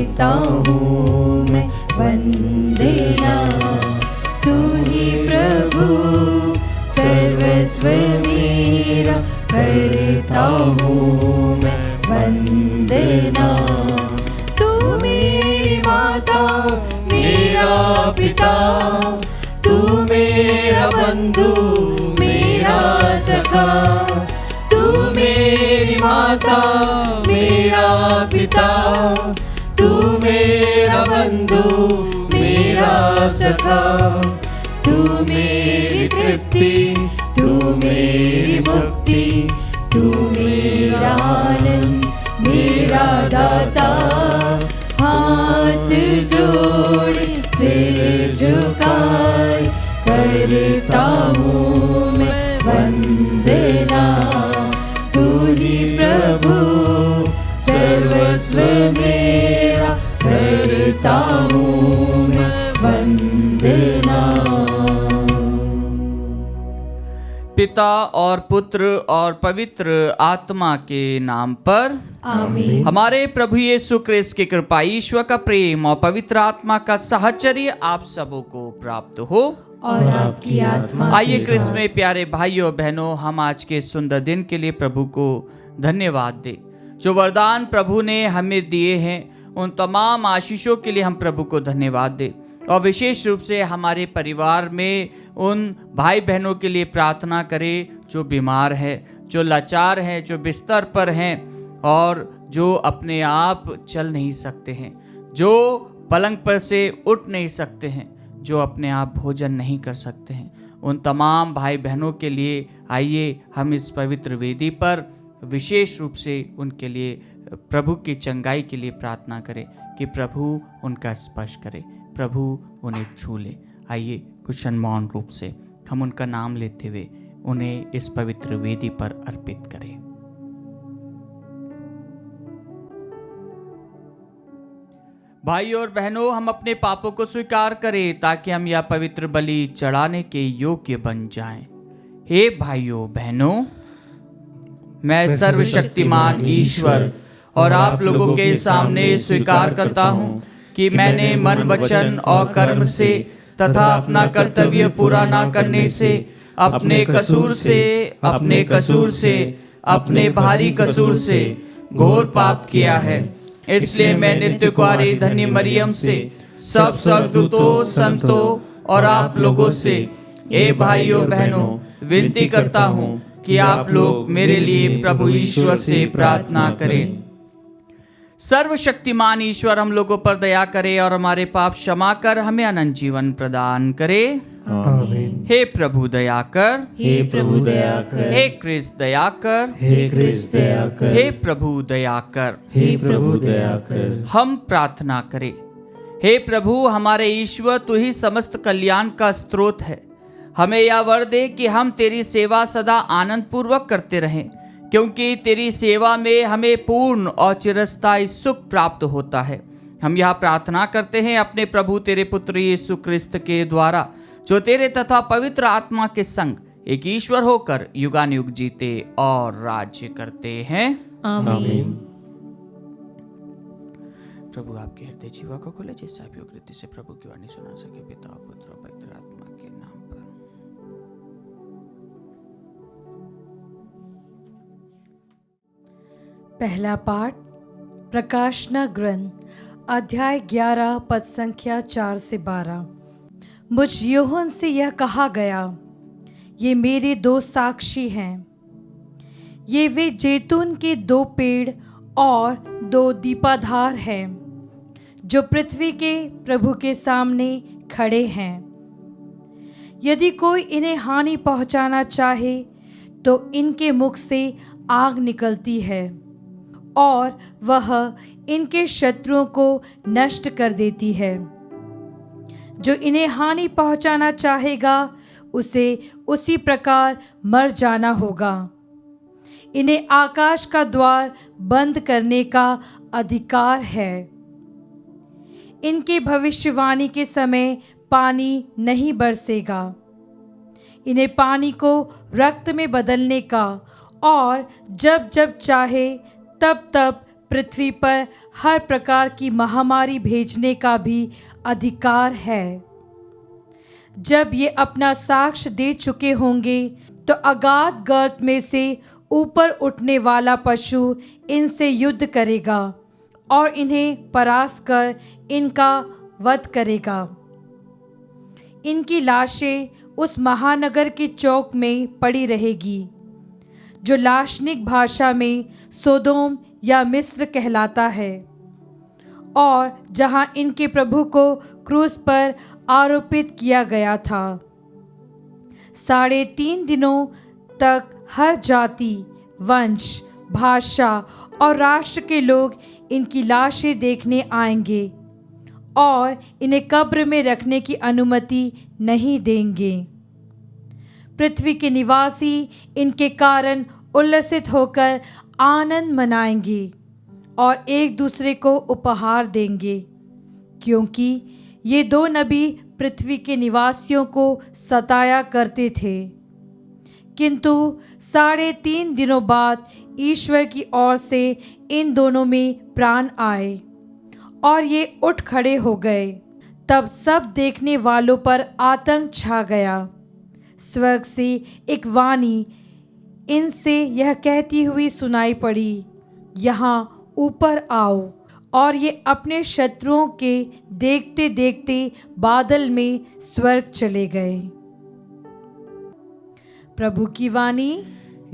करता हूँ मैं वंदना। तू ही प्रभु सर्वस्व मेरा, करता हूँ मैं वंदना। तू मेरी माता मेरा पिता, तू मेरा बंधु मेरा सखा। तू मेरी माता मेरा पिता, तू मेरा बंधु मेरा सखा। तू मेरी तृप्ति, तू मेरी मुक्ति, तू मेरा आनंद मेरा दाता। हाथ जोड़ सिर झुकाए करता हूँ मैं वंदना। तू ही प्रभु सर्वस्व मेरा, करता हूँ मैं वंदना। पिता और पुत्र और पवित्र आत्मा के नाम पर आमीन। हमारे प्रभु यीशु क्रिस्त की कृपा, ईश्वर का प्रेम और पवित्र आत्मा का साहचर्य आप सबों को प्राप्त हो और आपकी आत्मा। आइए क्रिस्त में प्यारे भाइयों बहनों, हम आज के सुंदर दिन के लिए प्रभु को धन्यवाद दें। जो वरदान प्रभु ने हमें दिए हैं उन तमाम आशीषों के लिए हम प्रभु को धन्यवाद दें। और विशेष रूप से हमारे परिवार में उन भाई बहनों के लिए प्रार्थना करें जो बीमार है, जो लाचार हैं, जो बिस्तर पर हैं और जो अपने आप चल नहीं सकते हैं, जो पलंग पर से उठ नहीं सकते हैं, जो अपने आप भोजन नहीं कर सकते हैं। उन तमाम भाई बहनों के लिए आइए हम इस पवित्र वेदी पर विशेष रूप से उनके लिए प्रभु की चंगाई के लिए प्रार्थना करें कि प्रभु उनका स्पर्श करे, प्रभु उन्हें छू ले। आइए कुछ मौन रूप से हम उनका नाम लेते हुए उन्हें इस पवित्र वेदी पर अर्पित करें। भाइयों और बहनों, हम अपने पापों को स्वीकार करें ताकि हम यह पवित्र बलि चढ़ाने के योग्य बन जाएं। हे भाइयों बहनों, मैं सर्वशक्तिमान ईश्वर और आप लोगों के सामने स्वीकार करता हूं कि मैंने मन, वचन और कर्म से तथा अपना कर्तव्य पूरा ना करने से, अपने कसूर से, अपने भारी कसूर से घोर पाप किया है। इसलिए मैं नित्य कुआरी धन्य मरियम से, सब स्वर्गदूतों, संतों और आप लोगों से, ए भाइयों बहनों, विनती करता हूँ कि आप लोग मेरे लिए प्रभु ईश्वर से प्रार्थना करें। सर्वशक्तिमान ईश्वर हम लोगों पर दया करे और हमारे पाप क्षमा कर हमें अनंत जीवन प्रदान करे। आमीन। हे प्रभु दया कर, हे प्रभु दया कर, हे क्रिस्त दया कर, हे क्रिस्त दया कर, हे प्रभु दया कर। हे प्रभु दया कर। हम प्रार्थना करें। हे प्रभु हमारे ईश्वर, तू ही समस्त कल्याण का स्रोत है। हमें यह वर दे कि हम तेरी सेवा सदा आनंद पूर्वक करते रहें, क्योंकि तेरी सेवा में हमें पूर्ण और चिरस्थायी सुख प्राप्त होता है। हम यह प्रार्थना करते हैं अपने प्रभु तेरे पुत्र यीशु क्रिस्त के द्वारा, जो तेरे तथा पवित्र आत्मा के संग एक ईश्वर होकर युगानुयुग जीते और राज्य करते हैं। आमीन। प्रभु आपके हृदय जीवा को खोले, जिससे आप योग्य रीति से प्रभु की वाणी सुना सके। पिता, पुत्र और पवित्र आत्मा के नाम पर। पहला पाठ प्रकाशना ग्रंथ अध्याय 11 पद संख्या 4 से 12। मुझ यूहन्ना से यह कहा गया, ये मेरे 2 साक्षी हैं। ये वे जैतून के 2 पेड़ और 2 दीपाधार हैं, जो पृथ्वी के प्रभु के सामने खड़े हैं। यदि कोई इन्हें हानि पहुंचाना चाहे तो इनके मुख से आग निकलती है और वह इनके शत्रुओं को नष्ट कर देती है। जो इन्हें हानि पहुंचाना चाहेगा उसे उसी प्रकार मर जाना होगा। इन्हें आकाश का द्वार बंद करने का अधिकार है। इनकी भविष्यवाणी के समय पानी नहीं बरसेगा। इन्हें पानी को रक्त में बदलने का और जब जब चाहे तब तब पृथ्वी पर हर प्रकार की महामारी भेजने का भी अधिकार है। जब ये अपना साक्ष्य दे चुके होंगे तो अगाध गर्त में से ऊपर उठने वाला पशु इनसे युद्ध करेगा और इन्हें परास्त कर इनका वध करेगा। इनकी लाशें उस महानगर के चौक में पड़ी रहेगी जो लाशनिक भाषा में सोदोम या मिस्र कहलाता है, और जहां इनके प्रभु को क्रूस पर आरोपित किया गया था। 3.5 दिनों तक हर जाति, वंश, भाषा और राष्ट्र के लोग इनकी लाशें देखने आएंगे और इन्हें कब्र में रखने की अनुमति नहीं देंगे। पृथ्वी के निवासी इनके कारण उल्लसित होकर आनंद मनाएंगे और एक दूसरे को उपहार देंगे, क्योंकि ये 2 नबी पृथ्वी के निवासियों को सताया करते थे। किंतु 3.5 दिनों बाद ईश्वर की ओर से इन दोनों में प्राण आए और ये उठ खड़े हो गए। तब सब देखने वालों पर आतंक छा गया। स्वर्ग से एक वाणी इनसे यह कहती हुई सुनाई पड़ी, यहाँ ऊपर आओ। और ये अपने शत्रुओं के देखते देखते बादल में स्वर्ग चले गए। प्रभु की वाणी।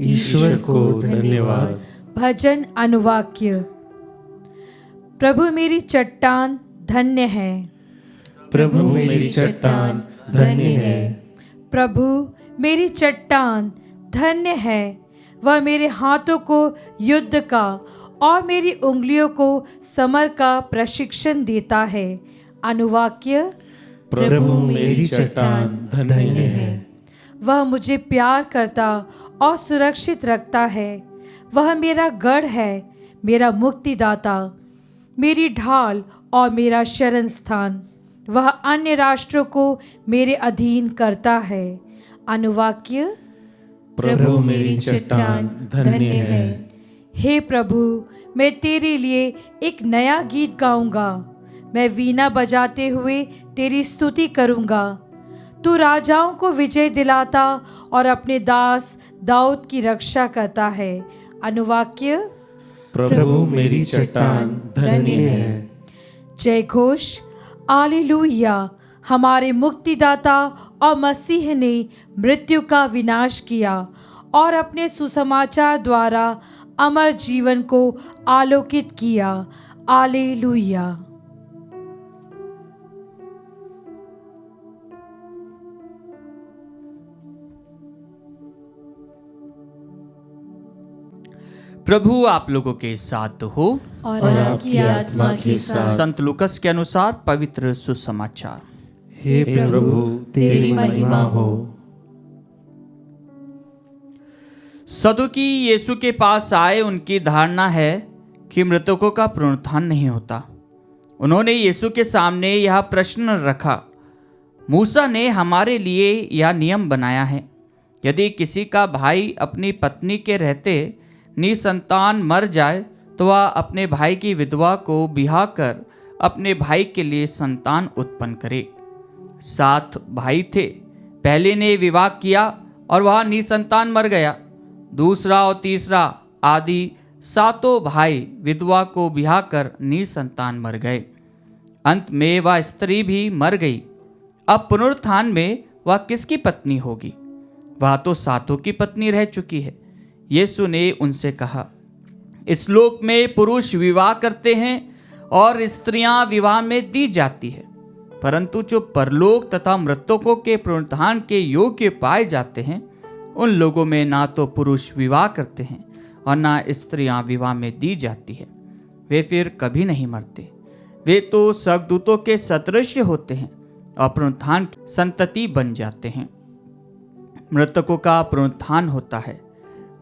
ईश्वर को धन्यवाद। भजन अनुवाक्य। प्रभु मेरी चट्टान धन्य है। प्रभु मेरी चट्टान धन्य है। प्रभु मेरी चट्टान धन्य है। वह मेरे हाथों को युद्ध का और मेरी उंगलियों को समर का प्रशिक्षण देता है। अनुवाक्य। प्रभु मेरी चट्टान धन्य है। वह मुझे प्यार करता और सुरक्षित रखता है। वह मेरा गढ़ है, मेरा मुक्तिदाता, मेरी ढाल और मेरा शरण स्थान। वह अन्य राष्ट्रों को मेरे अधीन करता है। अनुवाक्य। प्रभु मेरी चट्टान धन्य है। हे प्रभु, मैं तेरे लिए एक नया गीत गाऊंगा। मैं वीणा बजाते हुए तेरी स्तुति करूंगा। तू राजाओं को विजय दिलाता और अपने दास दाऊद की रक्षा करता है। अनुवाक्य। प्रभु मेरी चट्टान धन्य है। जय घोष। हालेलुया। हमारे मुक्तिदाता और मसीह ने मृत्यु का विनाश किया और अपने सुसमाचार द्वारा अमर जीवन को आलोकित किया। हालेलुया। प्रभु आप लोगों के साथ हो और आपकी आत्मा के साथ। संत लूकस के अनुसार पवित्र सुसमाचार। हे प्रभु तेरी महिमा हो। सदुकी यीशु के पास आए। उनकी धारणा है कि मृतकों का पुनरुत्थान नहीं होता। उन्होंने यीशु के सामने यह प्रश्न रखा, मूसा ने हमारे लिए यह नियम बनाया है, यदि किसी का भाई अपनी पत्नी के रहते निसंतान मर जाए तो वह अपने भाई की विधवा को ब्याह कर अपने भाई के लिए संतान उत्पन्न करे। 7 भाई थे। पहले ने विवाह किया और वह निसंतान मर गया। दूसरा और तीसरा आदि 7 भाई विधवा को ब्याह कर निसंतान मर गए। अंत में वह स्त्री भी मर गई। अब पुनरुत्थान में वह किसकी पत्नी होगी? वह तो 7 की पत्नी रह चुकी है। यीशु ने उनसे कहा, इस लोक में पुरुष विवाह करते हैं और स्त्रियां विवाह में दी जाती है, परंतु जो परलोक तथा मृतकों के पुनरुत्थान के योग्य पाए जाते हैं, उन लोगों में ना तो पुरुष विवाह करते हैं और ना स्त्रियां विवाह में दी जाती है। वे फिर कभी नहीं मरते। वे तो स्वर्गदूतों के सदृश होते हैं और पुनरुत्थान की संतति बन जाते हैं। मृतकों का पुनरुत्थान होता है।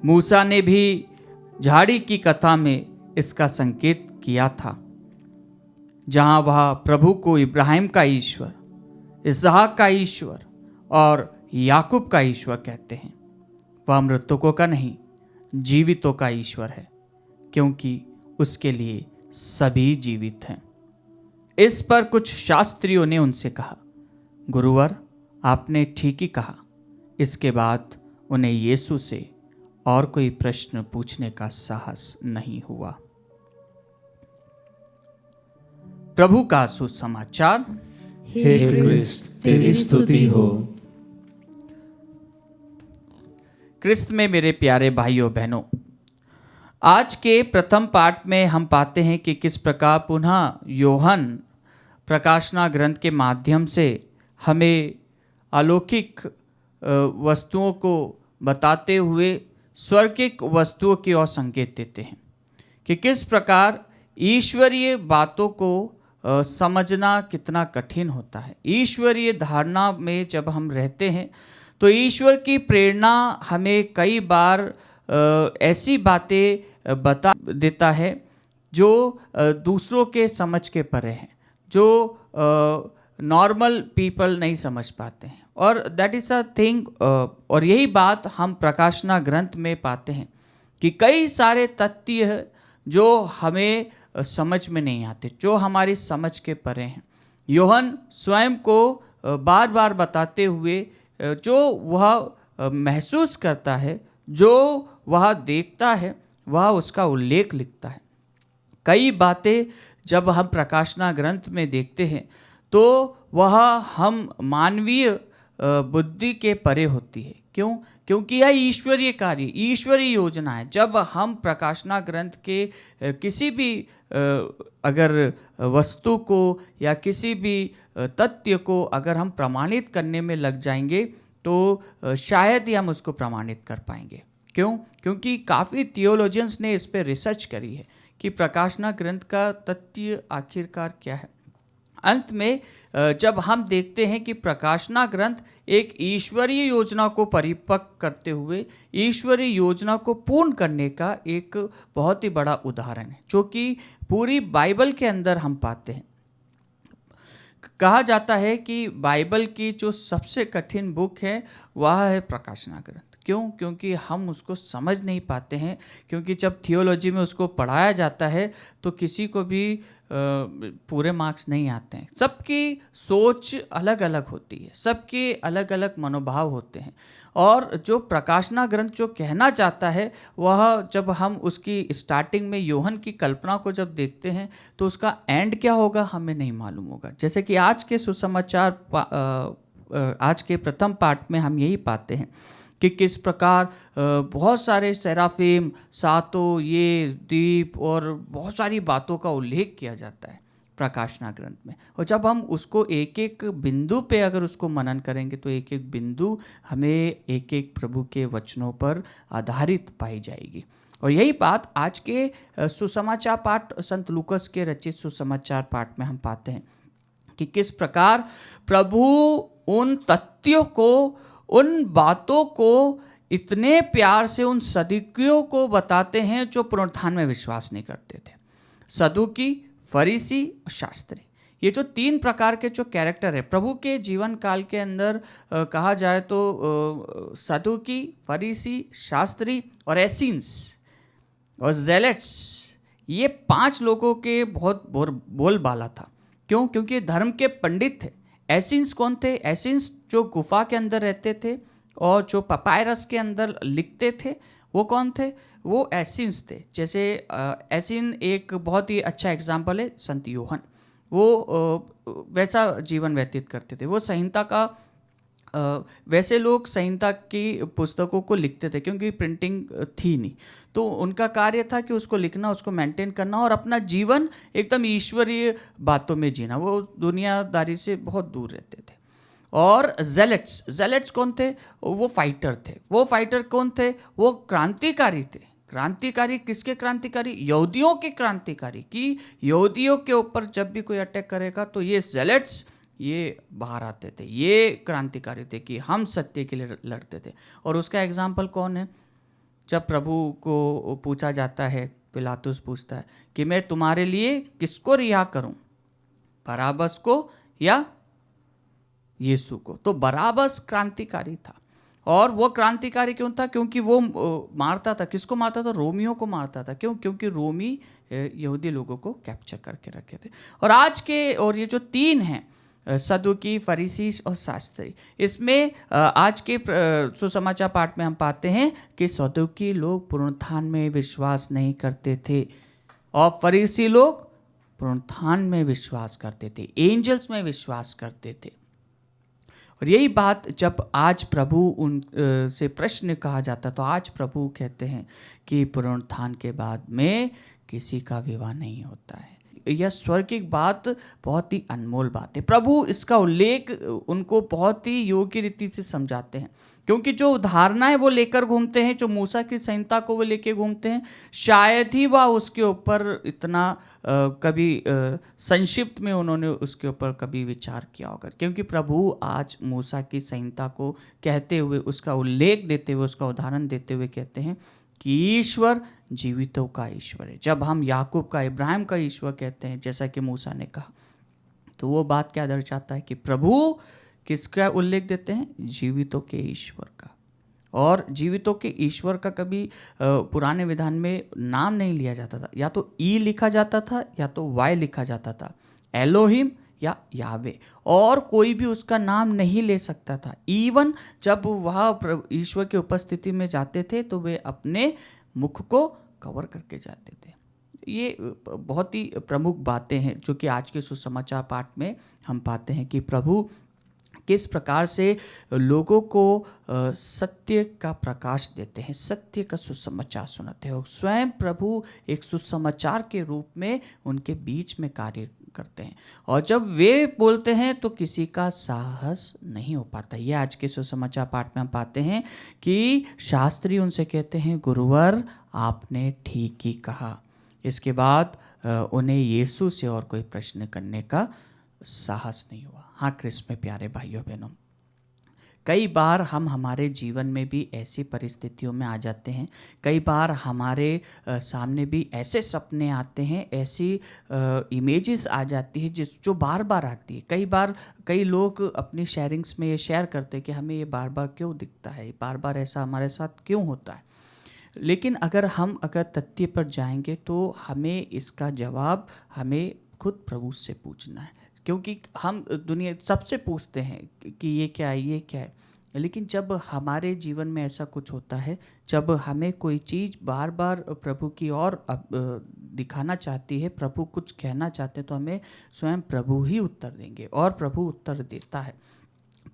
मूसा ने भी झाड़ी की कथा में इसका संकेत किया था, जहां वह प्रभु को इब्राहिम का ईश्वर, इसहाक का ईश्वर और याकूब का ईश्वर कहते हैं। वह मृतकों का नहीं, जीवितों का ईश्वर है, क्योंकि उसके लिए सभी जीवित हैं। इस पर कुछ शास्त्रियों ने उनसे कहा, गुरुवर, आपने ठीक ही कहा। इसके बाद उन्हें यीशु से और कोई प्रश्न पूछने का साहस नहीं हुआ। प्रभु का सुसमाचार। हे क्रिस्त, तेरी स्तुति हो। क्रिस्त में मेरे प्यारे भाइयों बहनों, आज के प्रथम पाठ में हम पाते हैं कि किस प्रकार पुनः यूहन्ना प्रकाशना ग्रंथ के माध्यम से हमें अलौकिक वस्तुओं को बताते हुए स्वर्गिक वस्तुओं की ओर संकेत देते हैं कि किस प्रकार ईश्वरीय बातों को समझना कितना कठिन होता है। ईश्वरीय धारणा में जब हम रहते हैं तो ईश्वर की प्रेरणा हमें कई बार ऐसी बातें बता देता है जो दूसरों के समझ के परे हैं, जो नॉर्मल पीपल नहीं समझ पाते हैं। और दैट इज़ अ थिंग, और यही बात हम प्रकाशना ग्रंथ में पाते हैं कि कई सारे तथ्य जो हमें समझ में नहीं आते, जो हमारी समझ के परे हैं। यूहन्ना स्वयं को बार बार बताते हुए जो वह महसूस करता है, जो वह देखता है, वह उसका उल्लेख लिखता है। कई बातें जब हम प्रकाशना ग्रंथ में देखते हैं तो वह हम मानवीय बुद्धि के परे होती है। क्यों? क्योंकि यह ईश्वरीय कार्य, ईश्वरीय योजना है। जब हम प्रकाशना ग्रंथ के किसी भी अगर वस्तु को या किसी भी तथ्य को अगर हम प्रमाणित करने में लग जाएंगे तो शायद ही हम उसको प्रमाणित कर पाएंगे। क्यों? क्योंकि काफ़ी थियोलॉजियंस ने इस पर रिसर्च करी है कि प्रकाशना ग्रंथ का तथ्य आखिरकार क्या है। अंत में जब हम देखते हैं कि प्रकाशना ग्रंथ एक ईश्वरीय योजना को परिपक्व करते हुए ईश्वरीय योजना को पूर्ण करने का एक बहुत ही बड़ा उदाहरण है, जो कि पूरी बाइबल के अंदर हम पाते हैं। कहा जाता है कि बाइबल की जो सबसे कठिन बुक है वह है प्रकाशना ग्रंथ। क्यों? क्योंकि हम उसको समझ नहीं पाते हैं, क्योंकि जब थियोलॉजी में उसको पढ़ाया जाता है तो किसी को भी पूरे मार्क्स नहीं आते हैं। सबकी सोच अलग अलग होती है, सबके अलग अलग मनोभाव होते हैं। और जो प्रकाशना ग्रंथ जो कहना चाहता है वह जब हम उसकी स्टार्टिंग में यूहन्ना की कल्पना को जब देखते हैं तो उसका एंड क्या होगा हमें नहीं मालूम होगा। जैसे कि आज के सुसमाचार आज के प्रथम पाठ में हम यही पाते हैं कि किस प्रकार बहुत सारे सेराफिम, सातों ये दीप और बहुत सारी बातों का उल्लेख किया जाता है प्रकाशना ग्रंथ में। और जब हम उसको एक एक बिंदु पे अगर उसको मनन करेंगे तो एक एक बिंदु हमें एक एक प्रभु के वचनों पर आधारित पाई जाएगी। और यही बात आज के सुसमाचार पाठ, संत लूकस के रचित सुसमाचार पाठ में हम पाते हैं कि किस प्रकार प्रभु उन तथ्यों को, उन बातों को इतने प्यार से उन सदुकियों को बताते हैं जो पुनरुत्थान में विश्वास नहीं करते थे। सदुकी, फरीसी और शास्त्री, ये जो तीन प्रकार के जो कैरेक्टर है प्रभु के जीवन काल के अंदर कहा जाए तो सदुकी, फरीसी, शास्त्री और एसेंस और जेलेट्स, ये 5 लोगों के बहुत बोलबाला था। क्यों? क्योंकि धर्म के पंडित थे। एसेंस कौन थे? एसेंस जो गुफा के अंदर रहते थे और जो पपायरस के अंदर लिखते थे, वो कौन थे? वो एसेंस थे। जैसे एसेन एक बहुत ही अच्छा एग्जाम्पल है संत यूहन्ना, वो वैसा जीवन व्यतीत करते थे। वो संहिता का वैसे लोग संहिता की पुस्तकों को लिखते थे क्योंकि प्रिंटिंग थी नहीं, तो उनका कार्य था कि उसको लिखना, उसको मेंटेन करना और अपना जीवन एकदम ईश्वरीय बातों में जीना। वो दुनियादारी से बहुत दूर रहते थे। और जेलेट्स कौन थे? वो फाइटर थे। वो फाइटर कौन थे? वो क्रांतिकारी थे। क्रांतिकारी किसके क्रांतिकारी? यहूदियों के क्रांतिकारी, कि यहूदियों के ऊपर जब भी कोई अटैक करेगा तो ये जेलेट्स ये बाहर आते थे, ये क्रांतिकारी थे कि हम सत्य के लिए लड़ते थे। और उसका एग्जाम्पल कौन है? जब प्रभु को पूछा जाता है, पिलातुस पूछता है कि मैं तुम्हारे लिए किसको रिहा करूं, बराबस को या यीशु को? तो बराबस क्रांतिकारी था। और वो क्रांतिकारी क्यों था? क्योंकि वो मारता था। किसको मारता था? रोमियों को मारता था। क्यों? क्योंकि रोमी यहूदी लोगों को कैप्चर करके रखे थे। और आज के और ये जो 3 हैं, सदूकी, फरीसी और शास्त्री, इसमें आज के सुसमाचार पाठ में हम पाते हैं कि सदूकी लोग पुनरुत्थान में विश्वास नहीं करते थे और फरीसी लोग पुनरुत्थान में विश्वास करते थे, एंजल्स में विश्वास करते थे। और यही बात जब आज प्रभु उन से प्रश्न कहा जाता, तो आज प्रभु कहते हैं कि पुनरुत्थान के बाद में किसी का विवाह नहीं होता है। यह स्वर्गिक बात बहुत ही अनमोल बात है। प्रभु इसका उल्लेख उनको बहुत ही योग्य रीति से समझाते हैं, क्योंकि जो उदाहरणाएं वो लेकर घूमते हैं, जो मूसा की संहिता को वो लेके घूमते हैं, शायद ही वह उसके ऊपर इतना कभी संक्षिप्त में उन्होंने उसके ऊपर कभी विचार किया होगा। क्योंकि प्रभु आज मूसा की संहिता को कहते हुए, उसका उल्लेख देते हुए, उसका उदाहरण देते हुए कहते हैं कि ईश्वर जीवितों का ईश्वर है। जब हम याकूब का, इब्राहिम का ईश्वर कहते हैं, जैसा कि मूसा ने कहा, तो वो बात क्या दर्शाता है कि प्रभु किसका उल्लेख देते हैं? जीवितों के ईश्वर का। और जीवितों के ईश्वर का कभी पुराने विधान में नाम नहीं लिया जाता था, या तो ई लिखा जाता था या तो वाई लिखा जाता था, एलोहिम या यावे, और कोई भी उसका नाम नहीं ले सकता था। इवन जब वह ईश्वर की उपस्थिति में जाते थे तो वे अपने मुख को कवर करके जाते थे। ये बहुत ही प्रमुख बातें हैं जो कि आज के सुसमाचार पाठ में हम पाते हैं कि प्रभु किस प्रकार से लोगों को सत्य का प्रकाश देते हैं, सत्य का सुसमाचार सुनाते हैं। स्वयं प्रभु एक सुसमाचार के रूप में उनके बीच में कार्य करते हैं, और जब वे बोलते हैं तो किसी का साहस नहीं हो पाता। ये आज के सुसमाचार पाठ में हम पाते हैं कि शास्त्री उनसे कहते हैं, गुरुवर आपने ठीक ही कहा। इसके बाद उन्हें यीशु से और कोई प्रश्न करने का साहस नहीं हुआ। हाँ क्रिस्त में प्यारे भाइयों बहनों, कई बार हम हमारे जीवन में भी ऐसी परिस्थितियों में आ जाते हैं, कई बार हमारे सामने भी ऐसे सपने आते हैं, ऐसी इमेजेस आ जाती है जो बार बार आती है। कई बार कई लोग अपनी शेयरिंग्स में ये शेयर करते हैं कि हमें ये बार बार क्यों दिखता है, बार बार ऐसा हमारे साथ क्यों होता है। लेकिन अगर तथ्य पर जाएंगे तो हमें इसका जवाब हमें खुद प्रभु से पूछना है, क्योंकि हम दुनिया सबसे पूछते हैं कि ये क्या है, ये क्या है। लेकिन जब हमारे जीवन में ऐसा कुछ होता है, जब हमें कोई चीज़ बार बार प्रभु की ओर दिखाना चाहती है, प्रभु कुछ कहना चाहते हैं, तो हमें स्वयं प्रभु ही उत्तर देंगे, और प्रभु उत्तर देता है।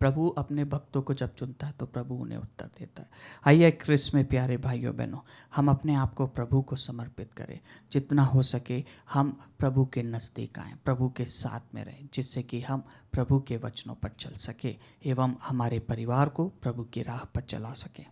प्रभु अपने भक्तों को जब चुनता है तो प्रभु उन्हें उत्तर देता है। आइए क्रिस्त में प्यारे भाइयों बहनों, हम अपने आप को प्रभु को समर्पित करें। जितना हो सके हम प्रभु के नज़दीक आएँ, प्रभु के साथ में रहें, जिससे कि हम प्रभु के वचनों पर चल सके एवं हमारे परिवार को प्रभु की राह पर चला सकें।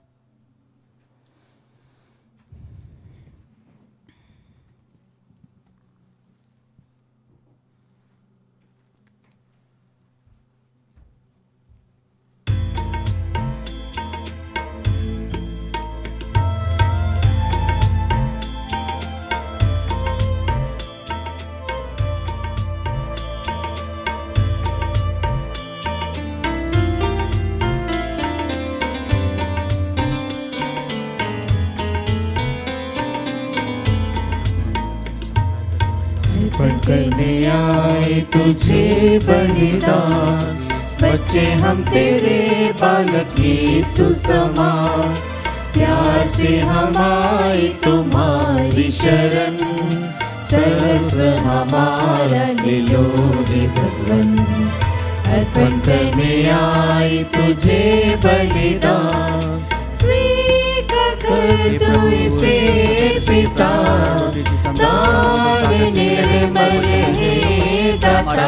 अर्पण करने आए तुझे बलिदान, बच्चे हम तेरे बालक यीशु समान। प्यार से हम आए तुम्हारी शरण, सरस हमारा ले लो रे भगवन। अर्पण करने आए तुझे बलिदान, स्वीकार कर तू इसे पिता। दान निर्मल है दाता,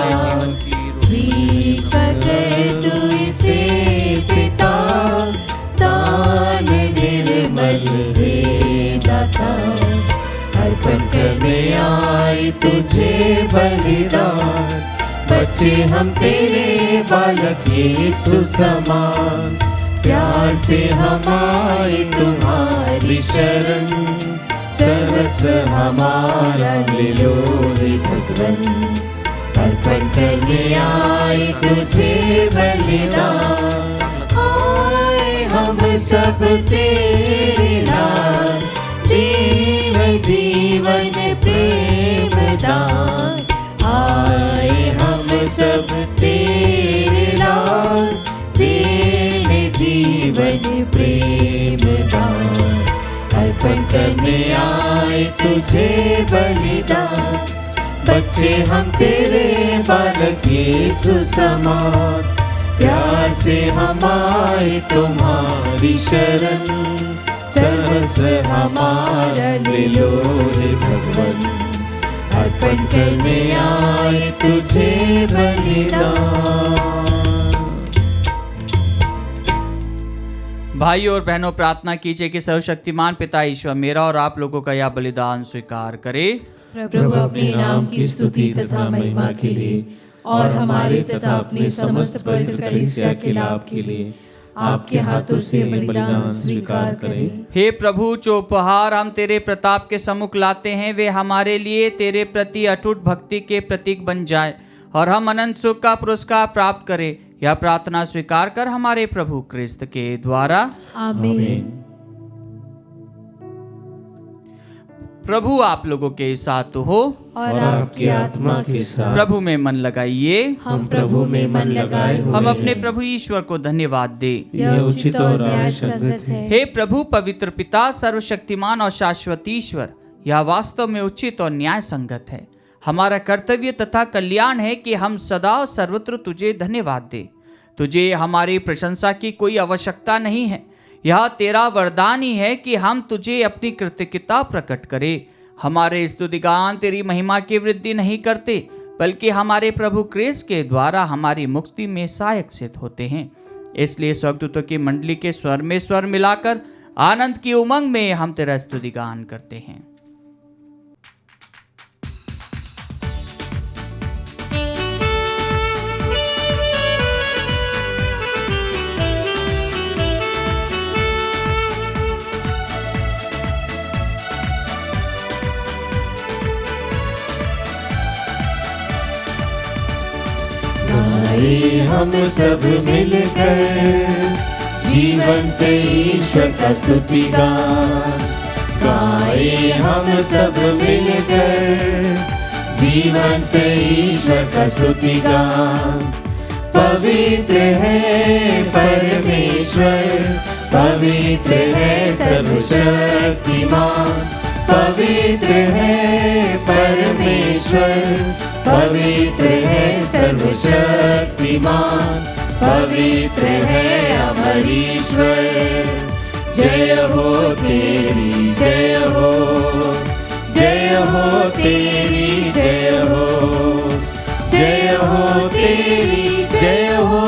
स्वीकार कर तू इसे पिता। दान निर्मल है दाता, अर्पण करने आए तुझे बलिदान। बच्चे हम तेरे बालक यीशु समान। प्यार से हम आए तुम्हारी शरण, सरस हमारा ले लो रे भगवन। अर्पण करने आए तुझे बलिदान, आए हम सब तेरे नाम। जीवन जीवन प्रेम दान, आए हम सब तेरे लाल, देने जीवन प्रेम दान, अर्पण करने आए तुझे बलिदान। बच्चे हम तेरे बालक यीशु समान, प्यार से हम आए तुम्हारी शरण, सर्वस्व हमारा ले लो रे भगवन, अर्पण करने आए तुझे बलिदान। भाइयों और बहनों, प्रार्थना कीजिए कि सर्वशक्तिमान पिता ईश्वर मेरा और आप लोगों का यह बलिदान स्वीकार करे। प्रभु अपने नाम की स्तुति तथा महिमा के लिए और हमारे तथा अपने समस्त पवित्र कलीसिया के लाभ के लिए आपके हाथों से बलिदान स्वीकार करें। हे प्रभु, जो उपहार हम तेरे प्रताप के सम्मुख लाते हैं वे हमारे लिए तेरे प्रति अटूट भक्ति के प्रतीक बन जाए और हम अनंत सुख का पुरस्कार प्राप्त करें। यह प्रार्थना स्वीकार कर हमारे प्रभु क्रिस्त के द्वारा, आमीन। प्रभु आप लोगों के साथ हो और आपकी आत्मा के साथ। प्रभु में मन लगाइए, हम प्रभु में मन लगाए हुए हम अपने हैं। प्रभु ईश्वर को धन्यवाद दे। यह उचित और न्याय संगत है। हे प्रभु पवित्र पिता, सर्वशक्तिमान और शाश्वत ईश्वर, यह वास्तव में उचित और न्याय संगत है। हमारा कर्तव्य तथा कल्याण है कि हम सदा और सर्वत्र तुझे धन्यवाद दे। तुझे हमारी प्रशंसा की कोई आवश्यकता नहीं है। यह तेरा वरदान ही है कि हम तुझे अपनी कृतज्ञता प्रकट करें। हमारे स्तुतिगान तेरी महिमा की वृद्धि नहीं करते, बल्कि हमारे प्रभु क्रिस्त के द्वारा हमारी मुक्ति में सहायक सिद्ध होते हैं। इसलिए स्वर्गदूतों की मंडली के स्वर में स्वर मिलाकर आनंद की उमंग में हम तेरा स्तुतिगान करते हैं। हम सब मिलकर जीवंत ईश्वर का स्तुति गान गाए। हम सब मिलकर जीवंत ईश्वर का स्तुति गान। पवित्र है परमेश्वर, पवित्र है सर्वशक्तिमान, पवित्र है परमेश्वर, पवित्र है सर्वशक्तिमान, पवित्र है अमर ईश्वर। जय हो तेरी जय हो, जय हो तेरी जय हो, जय हो तेरी जय हो।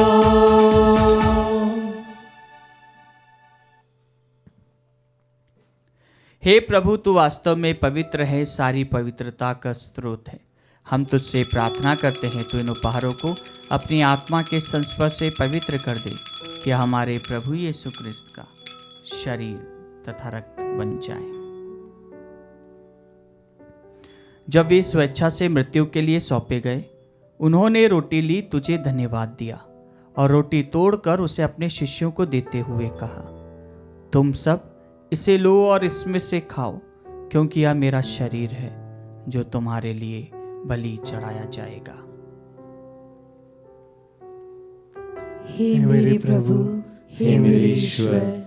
हे प्रभु, तू वास्तव में पवित्र है, सारी पवित्रता का स्रोत है। हम तुझसे प्रार्थना करते हैं तू इन उपहारों को अपनी आत्मा के संस्पर्श से पवित्र कर दे कि हमारे प्रभु यीशु क्रिस्त का शरीर तथा रक्त बन जाए। जब वे स्वेच्छा से मृत्यु के लिए सौंपे गए, उन्होंने रोटी ली, तुझे धन्यवाद दिया और रोटी तोड़कर उसे अपने शिष्यों को देते हुए कहा, तुम सब इसे लो और इसमें से खाओ, क्योंकि यह मेरा शरीर है जो तुम्हारे लिए बलि चढ़ाया जाएगा। हे मेरे प्रभु, हे मेरे ईश्वर।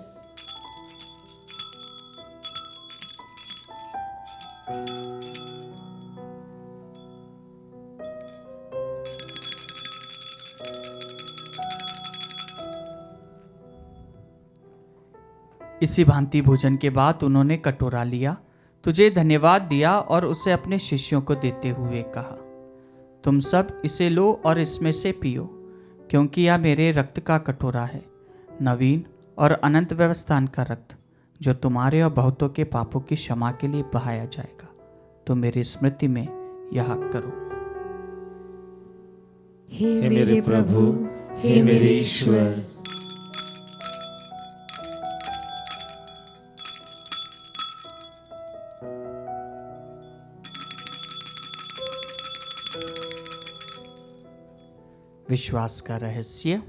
इसी भांति भोजन के बाद उन्होंने कटोरा लिया, तुझे धन्यवाद दिया और उसे अपने शिष्यों को देते हुए कहा, तुम सब इसे लो और इसमें से पियो, क्योंकि यह मेरे रक्त का कटोरा है, नवीन और अनंत व्यवस्थान का रक्त, जो तुम्हारे और बहुतों के पापों की क्षमा के लिए बहाया जाएगा। तो मेरी स्मृति में यह करो। हे मेरे प्रभु, हे मेरे ईश्वर। विश्वास का रहस्य।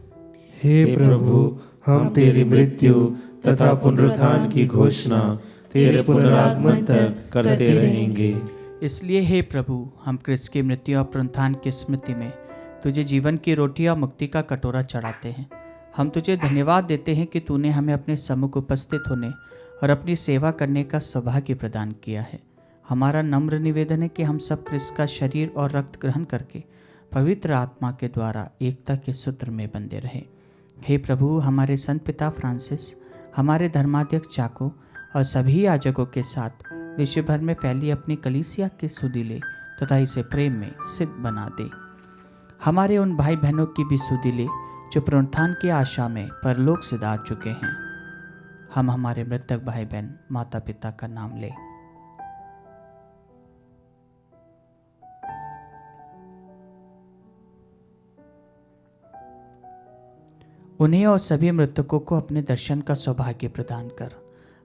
हे प्रभु, हम तेरी मृत्यु तथा पुनरुत्थान की घोषणा तेरे पुनरागमन तक करते रहेंगे। इसलिए हे प्रभु, हम क्रिस्त की मृत्यु और पुनरुत्थान की स्मृति में तुझे जीवन की रोटी और मुक्ति का कटोरा चढ़ाते हैं। हम तुझे धन्यवाद देते हैं कि तूने हमें अपने सम्मुख उपस्थित होने और अपनी सेवा करने का सौभाग्य प्रदान किया है। हमारा नम्र निवेदन है कि हम सब क्रिस्त का शरीर और रक्त ग्रहण करके पवित्र आत्मा के द्वारा एकता के सूत्र में बंधे रहें। हे प्रभु, हमारे संत पिता फ्रांसिस, हमारे धर्माध्यक्ष चाको और सभी याजकों के साथ विश्व भर में फैली अपनी कलीसिया के सुधि ले तथा इसे प्रेम में सिद्ध बना दे। हमारे उन भाई बहनों की भी सुधि ले जो पुनरुत्थान की आशा में परलोक से जा चुके हैं। हम हमारे मृतक भाई बहन माता पिता का नाम ले। उन्हें और सभी मृतकों को अपने दर्शन का सौभाग्य प्रदान कर।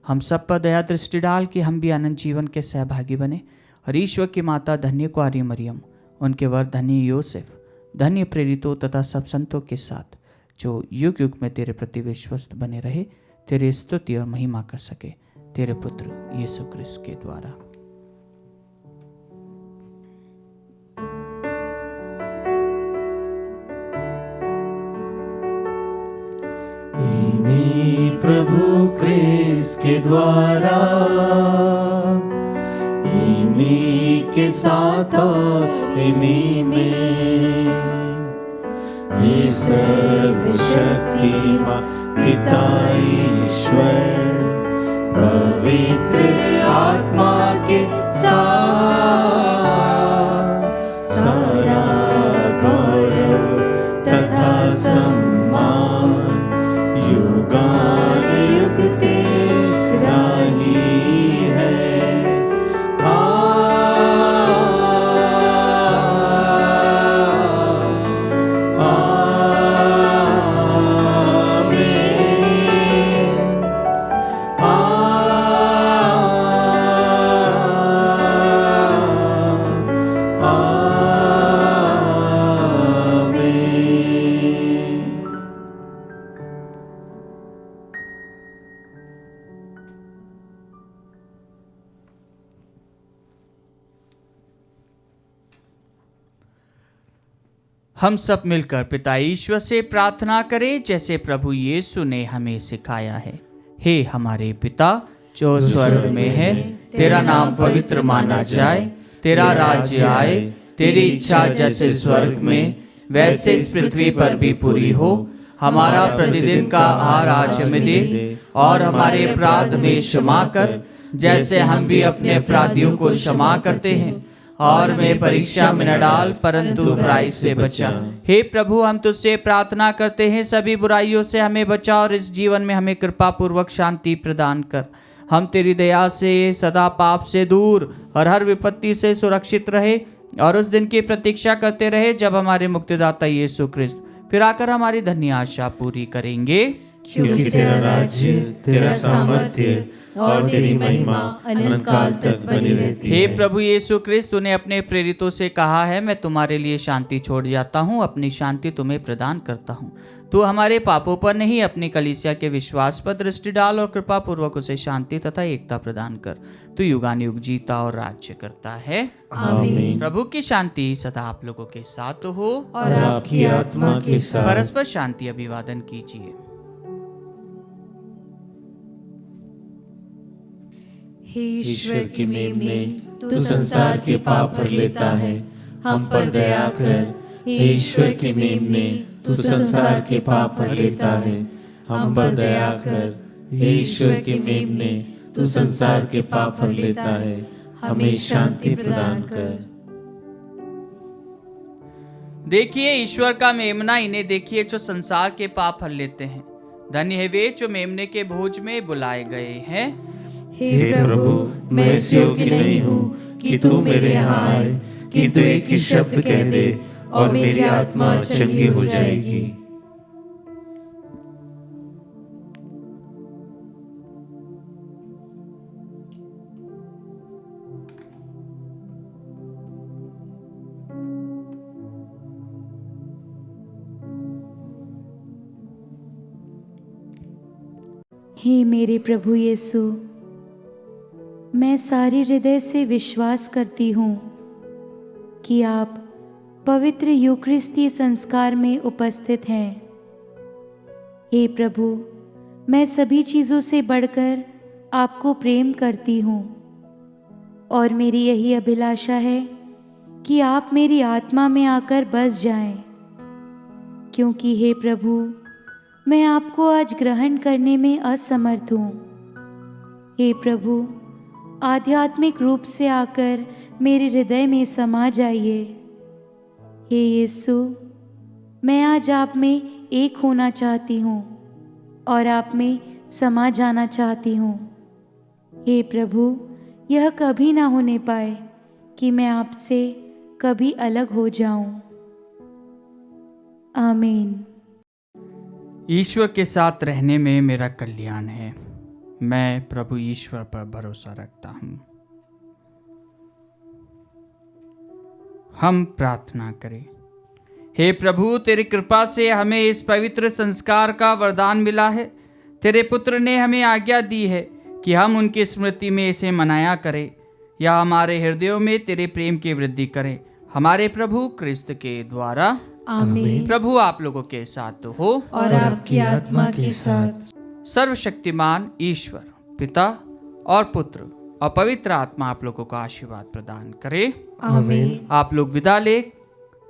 हम सब पर दया दृष्टि डाल कि हम भी अनंत जीवन के सहभागी बने और ईश्वर की माता धन्य कुआरी मरियम, उनके वर धन्य योसेफ, धन्य प्रेरितों तथा सब संतों के साथ जो युग युग में तेरे प्रति विश्वस्त बने रहे, तेरी स्तुति और महिमा कर सके, तेरे पुत्र यीशु क्रिस्त के द्वारा। इन्हीं प्रभु क्रिस्त के द्वारा, इन्हीं के साथ और इन्हीं में, ये सर्वशक्तिमान पिता ईश्वर पवित्र आत्मा के साथ सारा गौरव तथा सम्मान युगान युग तेरा ही है। हम सब मिलकर पिता ईश्वर से प्रार्थना करें जैसे प्रभु यीशु ने हमें सिखाया है। हे हमारे पिता जो स्वर्ग में है, तेरा नाम पवित्र माना जाए, तेरा राज्य आए, तेरी इच्छा जैसे स्वर्ग में वैसे इस पृथ्वी पर भी पूरी हो। हमारा प्रतिदिन का आहार आज हमें दे और हमारे अपराध में क्षमा कर जैसे हम भी अपने अपराधियों को क्षमा करते हैं, और मैं परीक्षा में न डाल परंतु बुराई से बचा। हे प्रभु, हम तुझसे प्रार्थना करते हैं सभी बुराइयों से हमें बचा और इस जीवन में हमें कृपा पूर्वक शांति प्रदान कर। हम तेरी दया से सदा पाप से दूर और हर विपत्ति से सुरक्षित रहे और उस दिन की प्रतीक्षा करते रहे जब हमारे मुक्तिदाता यीशु क्रिस्त फिर आकर हमारी धन्य आशा पूरी करेंगे। क्योंकि तेरा राज्य, तेरा सामर्थ्य और तेरी महिमा अनंत काल तक बनी रहती है। हे प्रभु यीशु क्रिस्त, तूने अपने प्रेरितों से कहा है, मैं तुम्हारे लिए शांति छोड़ जाता हूँ, अपनी शांति तुम्हें प्रदान करता हूँ। तू हमारे पापों पर नहीं, अपनी कलीसिया के विश्वास पर दृष्टि डाल और कृपा पूर्वक उसे शांति तथा एकता प्रदान कर। तू युगानुयुग जीता और राज्य करता है। आमीन। प्रभु की शांति सदा आप लोगों के साथ हो और आपकी आत्मा के साथ। परस्पर शांति अभिवादन कीजिए। हे ईश्वर की मेमने, तू संसार के पाप भर लेता है, हम पर दया कर। हे ईश्वर की मेमने, तू संसार के पाप भर लेता है, हम पर दया कर। हे ईश्वर की मेमने, तू संसार के पाप भर लेता है, हमें शांति प्रदान कर। देखिए ईश्वर का मेमना, इन्हें देखिए जो संसार के पाप हर लेते हैं। धन्य है वे जो मेमने के भोज में बुलाए गए हैं। हे प्रभु, मैं इस योग्य नहीं हूँ कि तू मेरे यहाँ आए, कि तू एक ही शब्द कह दे और मेरी आत्मा चंगी हो जाएगी। हे मेरे प्रभु यीशु, मैं सारे हृदय से विश्वास करती हूँ कि आप पवित्र यूकरिस्ती संस्कार में उपस्थित हैं। हे प्रभु, मैं सभी चीज़ों से बढ़कर आपको प्रेम करती हूँ और मेरी यही अभिलाषा है कि आप मेरी आत्मा में आकर बस जाएं, क्योंकि हे प्रभु, मैं आपको आज ग्रहण करने में असमर्थ हूँ। हे प्रभु, आध्यात्मिक रूप से आकर मेरे हृदय में समा जाइए। हे यीशु, मैं आज आप में एक होना चाहती हूँ और आप में समा जाना चाहती हूँ। हे प्रभु, यह कभी ना होने पाए कि मैं आपसे कभी अलग हो जाऊं। आमीन। ईश्वर के साथ रहने में मेरा कल्याण है। मैं प्रभु ईश्वर पर भरोसा रखता हूँ। हम प्रार्थना करें। हे प्रभु, तेरी कृपा से हमें इस पवित्र संस्कार का वरदान मिला है। तेरे पुत्र ने हमें आज्ञा दी है कि हम उनकी स्मृति में इसे मनाया करें। या हमारे हृदयों में तेरे प्रेम की वृद्धि करे, हमारे प्रभु क्रिस्त के द्वारा। आमीन। प्रभु आप लोगों के साथ हो और आपकी आत्मा के साथ। सर्वशक्तिमान ईश्वर पिता और पुत्र और पवित्र आत्मा आप लोगों को आशीर्वाद प्रदान करे। आमीन। आप लोग विदा ले।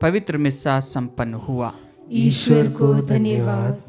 पवित्र मिस्सा संपन्न हुआ। ईश्वर को धन्यवाद।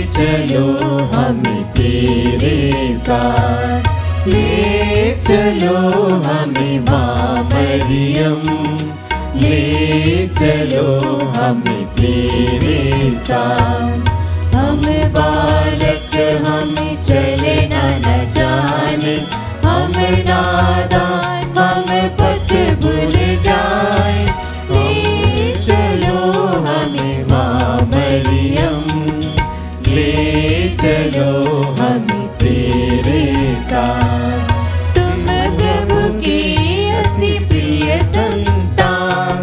चलो हमें तेरे साथ, ले चलो हमें माँ मरियम, ले चलो हमें तेरे साथ। हम बालक हम चले न जाने, हम नादान हम पथ भूल जाए, ले चलो हमें माँ मरियम, ले चलो हमें तेरे साथ। तुम प्रभु की अति प्रिय संतान,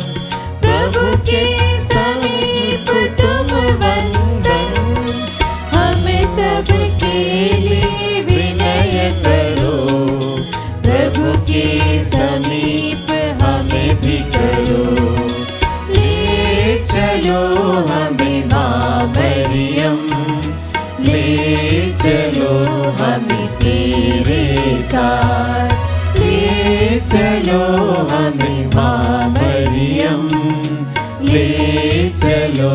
प्रभु के समीप तुम वंदन, हम सबके लिए विनय करो, प्रभु के समीप हमें भी करो। ले चलो हमें माँ मरियम, ले चलो हमें तेरे साथ, ले चलो हमें माँ मरियम, ले चलो